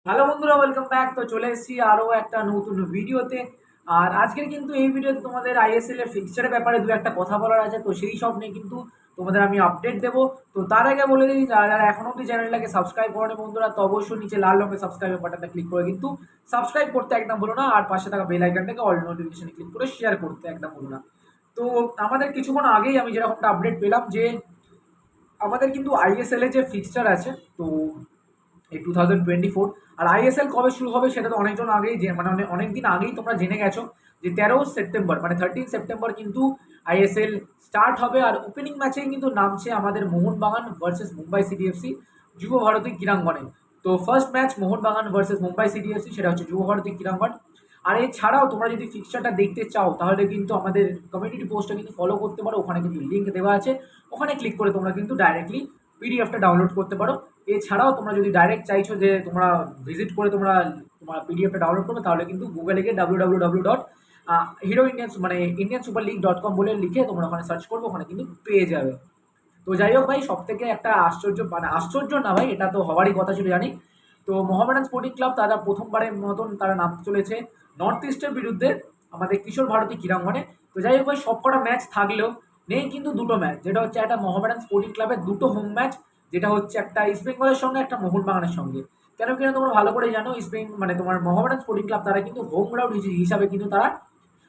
Hello বন্ধুরা, welcome back. তো চলে এসেছি আরও একটা নতুন ভিডিওতে। আর আজকের কিন্তু এই ভিডিওতে তোমাদের আইএসএল এর ফিক্সচারের ব্যাপারে দু একটা কথা বলার আছে। তো সেই সব নিয়ে কিন্তু তোমাদের আমি আপডেট দেবো। তো তার আগে বলে দিই, যারা যারা এখনো অব্দি চ্যানেলটাকে সাবস্ক্রাইব করেনি বন্ধুরা, তো অবশ্যই নিচে লাল রঙের সাবস্ক্রাইব বাটনটা ক্লিক করে কিন্তু সাবস্ক্রাইব করতে একদম ভুলো না। আর পাশে থাকা বেল আইকনটাকে অল নোটিফিকেশনে ক্লিক করে শেয়ার করতে একদম ভুলো না। তো আমাদের কিছুক্ষণ আগেই আমি যেরকমটা আপডেট পেলাম যে আমাদের কিন্তু আইএসএল এর যে ফিক্সচার আছে, তো এই 2024 আর আইএসএল কবে শুরু হবে সেটা তো অনেকজন আগেই মানে অনেক দিন আগেই তোমরা জেনে গেছো যে 13 সেপ্টেম্বর মানে 13 সেপ্টেম্বর কিন্তু আইএসএল স্টার্ট হবে। আর ওপেনিং ম্যাচেই কিন্তু নামছে আমাদের মোহনবাগান ভার্সেস মুম্বাই সিটিএফসি যুব ভারতী ক্রীড়াঙ্গনে। তো first match Mohun Bagan versus Mumbai CTFC, সেটা হচ্ছে যুব ভারতী ক্রীড়াঙ্গন। আর এছাড়াও তোমরা যদি ফিক্সচারটা দেখতে চাও তাহলে কিন্তু আমাদের কমিউনিটি পোস্টটা কিন্তু ফলো করতে পারো, ওখানে কিন্তু লিঙ্ক দেওয়া আছে। ওখানে ক্লিক করে তোমরা কিন্তু ডাইরেক্টলি পিডিএফটা ডাউনলোড করতে পারো। এছাড়াও তোমরা যদি ডাইরেক্ট চাইছো যে তোমরা ভিজিট করে তোমরা তোমার পিডিএফটা ডাউনলোড করবে, তাহলে কিন্তু গুগলে গিয়ে www.indiansuperleague.com বলে লিখে তোমরা ওখানে সার্চ করবে, ওখানে কিন্তু পেয়ে যাবে। তো যাই হোক ভাই, সব থেকে একটা আশ্চর্য, মানে আশ্চর্য না ভাই, এটা তো হওয়ারই কথা ছিল জানি। তো মোহামেডান স্পোর্টিং ক্লাব তারা প্রথমবারের মতন তারা নামতে চলেছে নর্থ ইস্টের বিরুদ্ধে আমাদের কিশোর ভারতী ক্রীড়াঙ্গনে। তো যাই হোক ভাই, সব কটা ম্যাচ থাকলেও নেই কিন্তু দুটো ম্যাচ, যেটা হচ্ছে একটা মোহামেডান স্পোর্টিং ক্লাবের দুটো হোম ম্যাচ, যেটা হচ্ছে একটা ইস্ট বেঙ্গলের সঙ্গে একটা মোহনবাগানের সঙ্গে। কেন কিনা তোমরা ভালো করে জানো, মানে তোমার মোহামেডান স্পোর্টিং ক্লাব তারা কিন্তু হোম গ্রাউন্ড হিসাবে কিন্তু তারা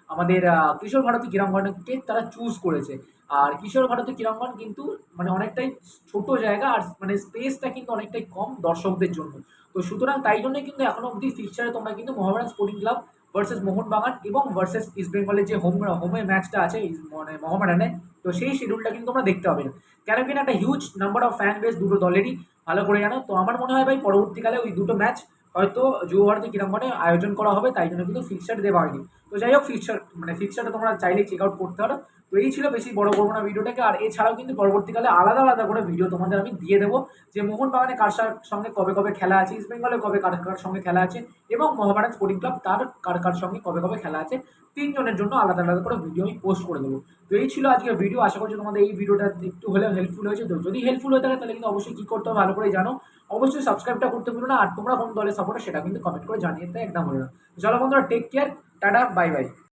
আমাদের কিশোর ভারতী ক্রীড়াঙ্গনকে তারা চুজ করেছে। আর কিশোর ভারতী ক্রীড়াঙ্গন কিন্তু মানে অনেকটাই ছোট জায়গা, আর মানে স্পেসটা কিন্তু অনেকটাই কম দর্শকদের জন্য। তো সুতরাং তাই জন্যই কিন্তু এখনো অবধি ফিক্সচারে তোমরা কিন্তু Mohammedan sporting club versus Mohun Bagan এবং ভার্সেস ইস্ট বেঙ্গলের যে হোমে ম্যাচটা আছে মানে মোহামেডানে, তো সেই শিডিউলটা কিন্তু তোমরা দেখতে পাবে না। কেন কিনা একটা huge number of fan base দুটো দলেরই, ভালো করে জানো। তো আমার মনে হয় ভাই, পরবর্তীকালে ওই দুটো ম্যাচ হয়তো যুব ভারতী ক্রীড়াঙ্গনে আয়োজন করা হবে, তাই জন্য কিন্তু ফিক্সচার দেওয়া হয়নি। তো যাই হোক, ফিক্সচারটা তোমরা চাইলেই চেক আউট করতে পারো। তো এই ছিল, বেশি বড় করবো না ভিডিওটাকে। আর এছাড়াও কিন্তু পরবর্তীকালে আলাদা আলাদা করে ভিডিও তোমাদের আমি দিয়ে দেবো, যে মোহনবাগানে কার সঙ্গে কবে কবে খেলা আছে, ইস্ট বেঙ্গলে কবে কার কার সঙ্গে খেলা আছে, এবং মোহামেডান স্পোর্টিং ক্লাব তার কার কার সঙ্গে কবে কবে খেলা আছে। তিনজনের জন্য আলাদা আলাদা করে ভিডিও আমি পোস্ট করে দেবো। তো এই ছিল আজকের ভিডিও। আশা করছি তোমাদের এই ভিডিওটা একটু হলেও হেল্পফুল হয়েছে। তো যদি হেল্পফুল হয়ে থাকে তাহলে কিন্তু অবশ্যই কী করতে হবে ভালো করে জানো, অবশ্যই সাবস্ক্রাইবটা করতে ভুলো না। আর তোমরা কোন দলের সাপোর্টার সেটা কিন্তু কমেন্ট করে জানিয়ে দেয় একদম হলো না। চলো বন্ধুরা, take care, tata, bye by.